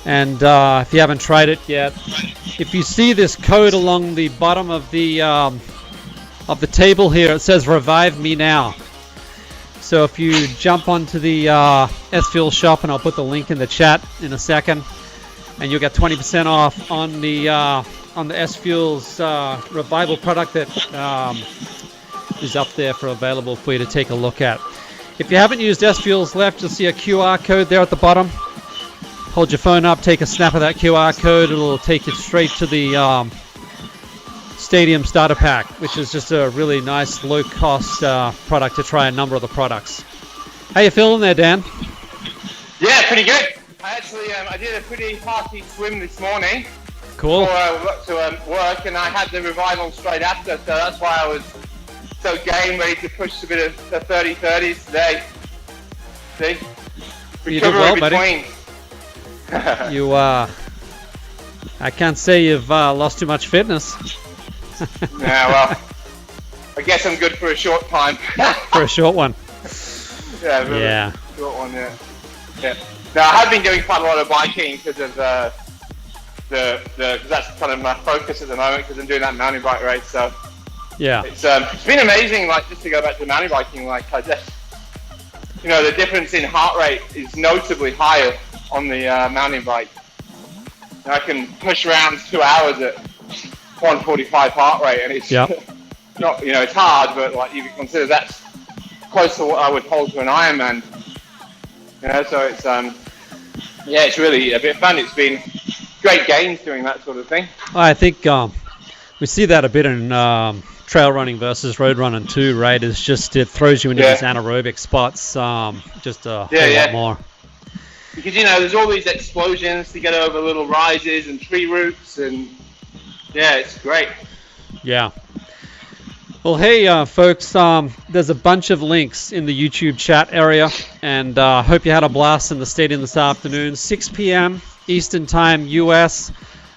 And if you haven't tried it yet, if you see this code along the bottom of the table here, it says "Revive Me Now." So if you jump onto the SFuels shop, and I'll put the link in the chat in a second, and you'll get 20% off on the SFuels Revival product that is up there for available for you to take a look at. If you haven't used SFuels left, you'll see a QR code there at the bottom. Hold your phone up, take a snap of that QR code, it'll take you straight to the Stadium Starter Pack, which is just a really nice low-cost product to try a number of the products. How you feeling there, Dan? Yeah, pretty good. I actually I did a pretty hearty swim this morning. Cool. Before I got to work, and I had the Revival straight after, so that's why I was so game, ready to push a bit of the 30-30s today. See? You did well, buddy. Between. You, I can't say you've lost too much fitness. Yeah, well, I guess I'm good for a short time. For a short one. Yeah, yeah. Short one, yeah. Now, I have been doing quite a lot of biking because of because that's kind of my focus at the moment because I'm doing that mountain bike race. So Yeah. it's been amazing. Like just to go back to mountain biking, like I just, the difference in heart rate is notably higher on the mountain bike. And I can push around 2 hours at 145 heart rate, and it's not, it's hard, but like you can consider that's close to what I would hold to an Ironman. So it's it's really a bit fun. It's been great gains doing that sort of thing. I think we see that a bit in trail running versus road running too, right? It's just it throws you into these anaerobic spots just a whole lot more. Because there's all these explosions to get over little rises and tree roots, and it's great. Yeah. Well, hey, folks, there's a bunch of links in the YouTube chat area, and hope you had a blast in the stadium this afternoon. 6 p.m. Eastern Time, US.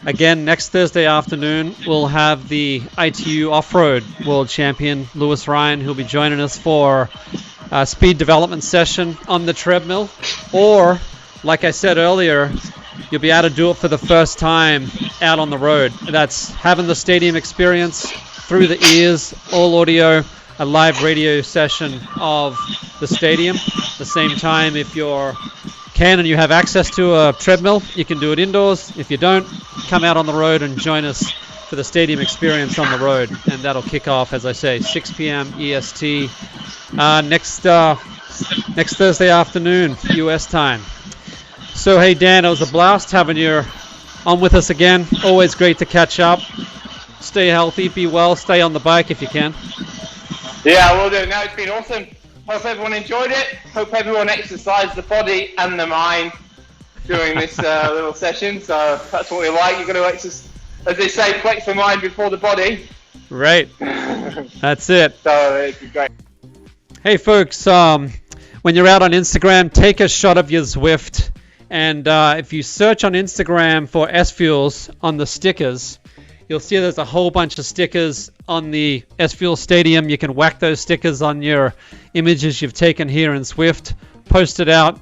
Again, next Thursday afternoon, we'll have the ITU Off-Road World Champion, Lewis Ryan, who'll be joining us for a speed development session on the treadmill. Or, like I said earlier, you'll be able to do it for the first time out on the road. That's having the stadium experience through the ears, all audio, a live radio session of the stadium. At the same time, if you can and you have access to a treadmill, you can do it indoors. If you don't, come out on the road and join us for the stadium experience on the road. And that'll kick off, as I say, 6 p.m. EST next Thursday afternoon, US time. So, hey, Dan, it was a blast having you on with us again. Always great to catch up. Stay healthy, be well, stay on the bike if you can. Yeah, I will do. No, it's been awesome. Hope everyone enjoyed it. Hope everyone exercised the body and the mind during this little session. So that's what we like. You've got to exercise, as they say, flex the mind before the body. Right. That's it. So it's great. Hey, folks, when you're out on Instagram, take a shot of your Zwift. And if you search on Instagram for SFuels on the stickers, you'll see there's a whole bunch of stickers on the SFuels Stadium. You can whack those stickers on your images you've taken here in Zwift, post it out,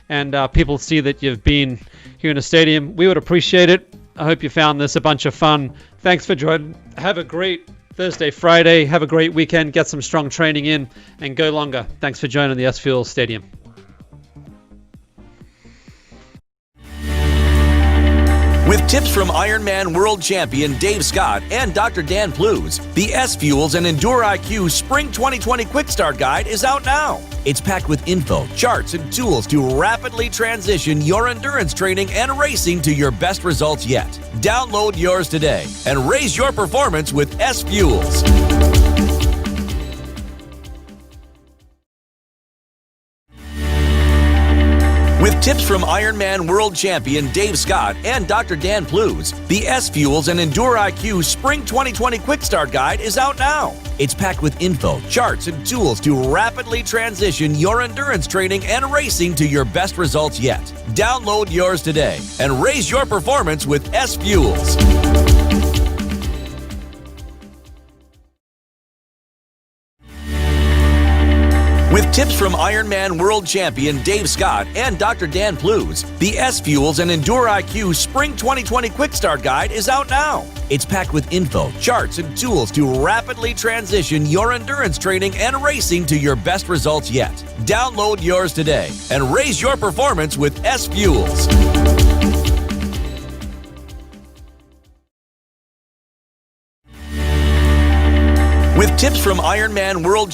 and people see that you've been here in the stadium. We would appreciate it. I hope you found this a bunch of fun. Thanks for joining. Have a great Thursday, Friday. Have a great weekend. Get some strong training in and go longer. Thanks for joining the SFuels Stadium. With tips from Ironman World Champion Dave Scott and Dr. Dan Plews, the SFuels and Endure IQ Spring 2020 Quick Start Guide is out now. It's packed with info, charts, and tools to rapidly transition your endurance training and racing to your best results yet. Download yours today and raise your performance with SFuels. With tips from Ironman World Champion Dave Scott and Dr. Dan Plews, the SFuels and Endure IQ Spring 2020 Quick Start Guide is out now. It's packed with info, charts, and tools to rapidly transition your endurance training and racing to your best results yet. Download yours today and raise your performance with SFuels. With tips from Ironman World Champion Dave Scott and Dr. Dan Plews, the SFuels and Endure IQ Spring 2020 Quick Start Guide is out now. It's packed with info, charts, and tools to rapidly transition your endurance training and racing to your best results yet. Download yours today and raise your performance with SFuels. With tips from Ironman World